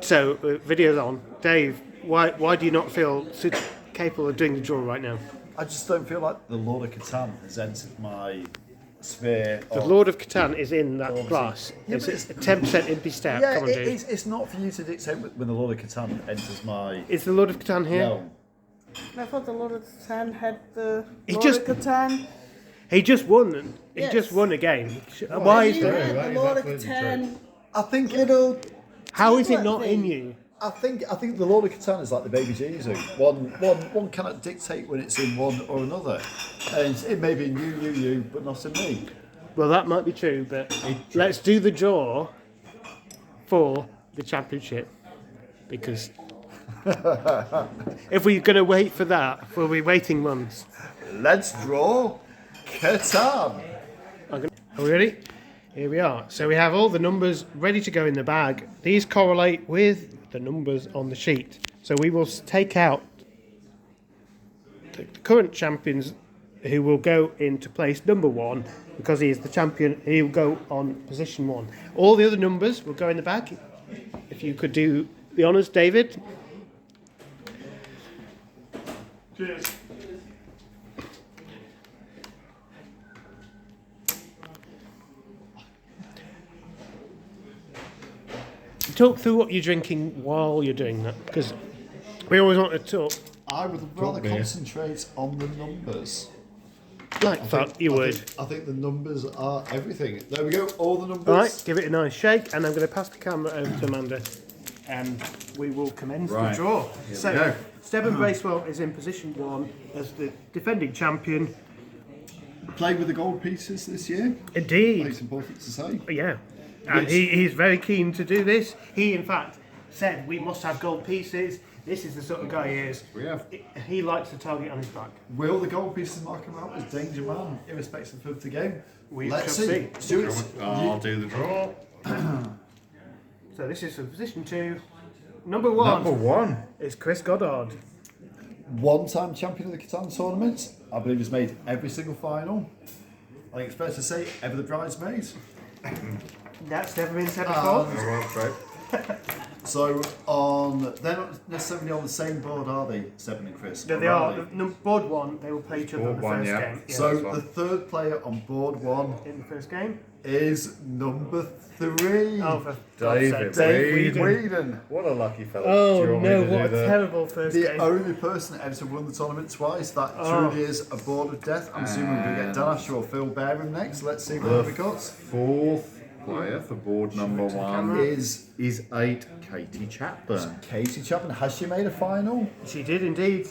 So, video's on. Dave, why do you not feel capable of doing the draw right now? I just don't feel like the Lord of Catan has entered my sphere. The Lord of Catan is in that glass. It's a 10% impy stout. Yeah, Come on, Dave. it's not for you to dictate when the Lord of Catan enters my. Is the Lord of Catan here? No. I thought the Lord of Catan had the He Lord just- of Catan. He just won. He Yes. just won a game. Why is You that? had that the is Lord of absolutely Catan I think little. How is it tablet not in thing. you? I think the Lord of Catan is like the baby Jesus. One cannot dictate when it's in one or another, and it may be in you, but not in me. Well, that might be true, but let's do the draw for the championship, because if we're going to wait for that, we'll be waiting months. Let's draw Catan. Are we ready? Here we are. So we have all the numbers ready to go in the bag. These correlate with the numbers on the sheet. So we will take out the current champions who will go into place number 1 because he is the champion. He will go on position 1. All the other numbers will go in the bag. If you could do the honours, David. Cheers. Talk through what you're drinking while you're doing that, because we always want to talk. I would rather beer. concentrate on the numbers. Like fuck, you would. I think the numbers are everything. There we go. All the numbers. All right, give it a nice shake, and I'm going to pass the camera over to Amanda, and we will commence the Right. draw. we So, go. Stephen Bracewell is in position 1 as the defending champion. Played with the gold pieces this year. Indeed, It's important to say. yeah. And Yes. he's very keen to do this. He, in fact, said we must have gold pieces. This is the sort of guy he is. We have. He likes the target on his back. Will the gold pieces mark him out as danger man, irrespective of the game? We Let's shall see. see. Stuart, I'll do the draw. So this is for position 2. Number 1 Number 1. is Chris Goddard. one-time champion of the Catan tournament. I believe he's made every single final. I think it's fair to say ever the bridesmaid. That's never been said before. Well, great. So they're not necessarily on the same board, are they, Stephen and Chris? No, Or they are. Board 1, they will play each other Board in the one, first yeah. game. Yeah, So that's fine. the third player on board 1 in the first game. is number 3. Oh, for God's David sake. Dave Whedon. Whedon. What a lucky fellow. Do Oh you want me no, to do what a the- terrible first The game. only person ever to win the tournament twice. That truly is a board of death. I'm assuming we're going to get Dan Asher or Phil Barham next. Let's see what we got. Fourth player for board number 1 Is is 8 Katie Chapman. Katie Chapman. Has she made a final? She did indeed.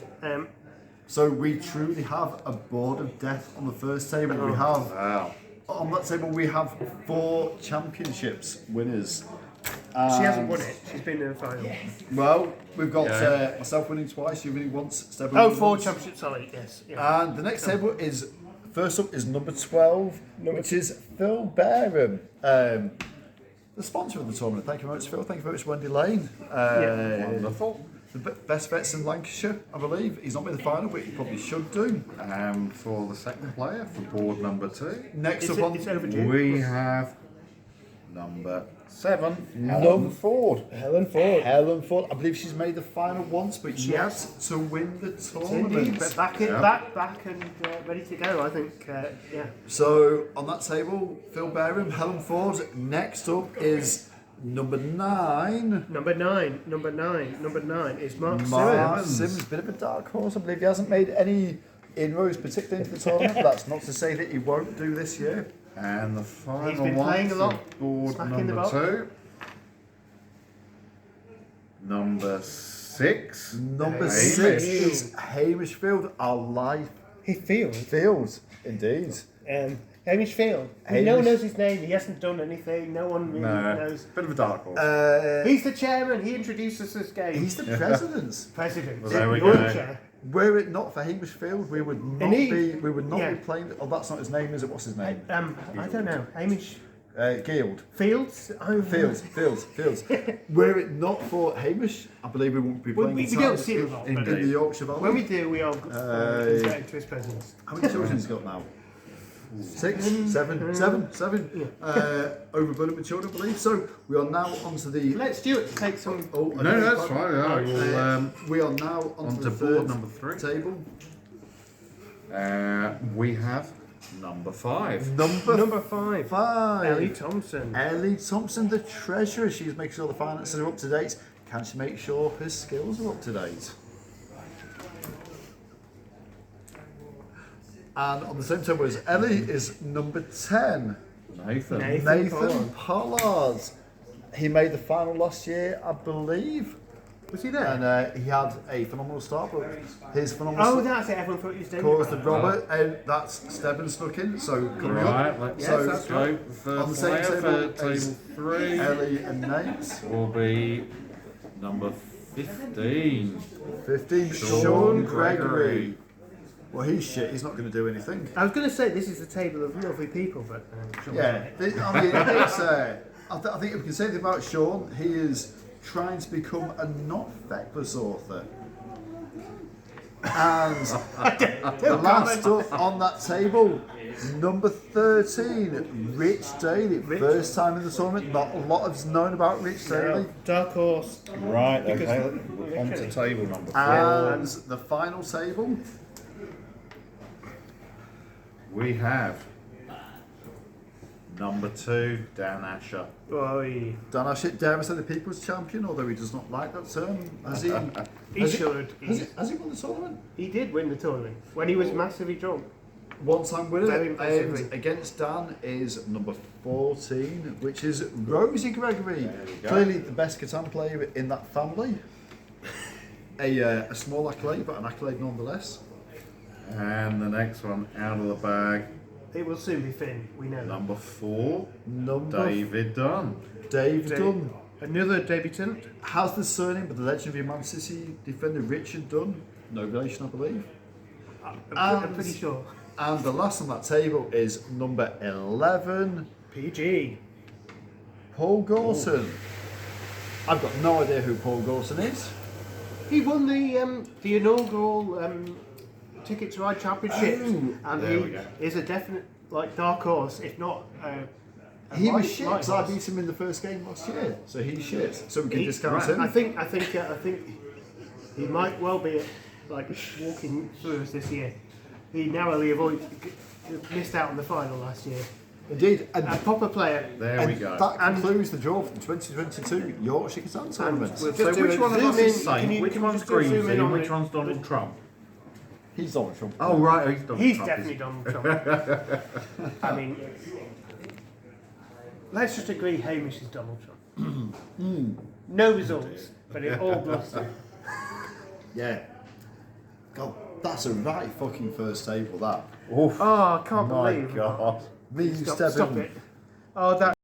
So we truly have a board of death on the first table. We have Wow. on that table we have 4 championships winners. She hasn't won it. She's been in the final. Well, we've got Yeah. myself winning twice, you winning once, Steph Oh, winning 4 once. championships. Sorry, yes. Yeah. And the next table is first up is number 12, which is Phil Barham. The sponsor of the tournament. Thank you very much, Phil. Thank you very much, Wendy Lane. Wonderful. The best vets in Lancashire, I believe. He's not made the final, but he probably should do. For the second player for board number 2, Next It's, up on it's overdue. we have number 7, Helen Ford. Helen Ford. Helen Ford. I believe she's made the final once, but She yet has. to win the Indeed, tournament. but back and ready to go. I think. Yeah. So on that table, Phil Barham, Helen Ford. Next up is number 9. Number nine is Mark Mark Simmons. Simmons, bit of a dark horse. I believe he hasn't made any inroads, particularly into the tournament. But that's not to say that he won't do this year. And the final He's been one playing a for lot, board smacking the number ball. 2. Number 6. Number Hamish. 6 is Hamish Field, our life He feels. field, indeed. Hamish Field. Hamish- No one knows his name. He hasn't done anything. No one really No, knows. bit of a dark horse. He's the chairman. He introduced us this game. He's the president. president. Well, there we go. Yorkshire. Were it not for Hamish Field, we would not Indeed. be playing. Oh, that's not his name, is it? What's his name? I don't know. Hamish Guild. Fields. Oh, Fields. Were it not for Hamish, I believe we wouldn't be We playing. don't guitars see a lot, in but the Yorkshire Valley. when we do, we are indebted to his presence. How many children has he got now? 6, 7, 7, 7. Overburdened with children, I believe. So we are now onto the. Let Stuart take some. Oh, No, that's fine. Yeah, we are now onto the board third number 3. table. We have number 5. Number 5. 5. Ellie Thompson. Ellie Thompson, the treasurer. She's making sure the finances are up to date. Can she make sure her skills are up to date? And on the same table as Ellie is number 10. Nathan. Nathan Pollard. He made the final last year, I believe. Was he there? And he had a phenomenal start, but his phenomenal Oh, start that's it. Everyone thought he was dead. caused the Robert, and that's Stebbins stuck in. So coming Right, up, let's so that's go. The third on the same player table for as table 3 Ellie and Nate. will be number 15. 15, Sean Sean Gregory. Gregory. Well, he's shit. He's not going to do anything. I was going to say this is a table of lovely people, but Yeah, I mean, it's, I think if we can say anything about Sean, he is trying to become a not feckless author. And the last up on that table, number 13, Rich Daly. First time in the tournament. Not a lot is known about Rich Daly. dark horse. Right, Because- okay. On to table number 4. And the final table, We have number 2, Dan Asher. Boy, Dan Ashett, dare I say the People's Champion, although he does not like that term. Has he? he should. Has he won the tournament? He did win the tournament when he was massively drunk. One-time winner. Very impressively. And against Dan is number 14, which is Rosie Gregory. we go. Clearly the best Catan player in that family. A small accolade, but an accolade nonetheless. And the next one out of the bag, It will soon be Finn. We know that. number 4, Number David Dunn. Dave Dunn. Another debutant. Has the surname, but the legendary Man City defender Richard Dunn. No relation, I believe. I'm pretty sure. And the last on that table is number 11, PG. Paul Gorton. I've got no idea who Paul Gorton is. He won the inaugural Ticket to Ride Championship, and there we he go. is a definite dark horse, if not. He was light- shit light because I horse. beat him in the first game last year, so he's shit. So we can discount Right, him. I think he might well be walking through us this year. He narrowly missed out on the final last year. Indeed, and, A proper player. There and we go. that concludes the draw for the 2022 Yorkshire Catan Tournament. we'll So just do which a one of zoom us is in. Can Saint? you- Which can you one's just do a zoom in Greasy? on Which the- one's Donald Trump? He's Donald Trump. Oh, right, he's Donald He's Trump. definitely Donald Trump. I mean, let's just agree Hamish is Donald Trump. No results, but it all bluster. Yeah. God, that's a right fucking first table, that. Oof. Oh, I can't My believe. God. Me, Stop Stebbins. it. Oh, that.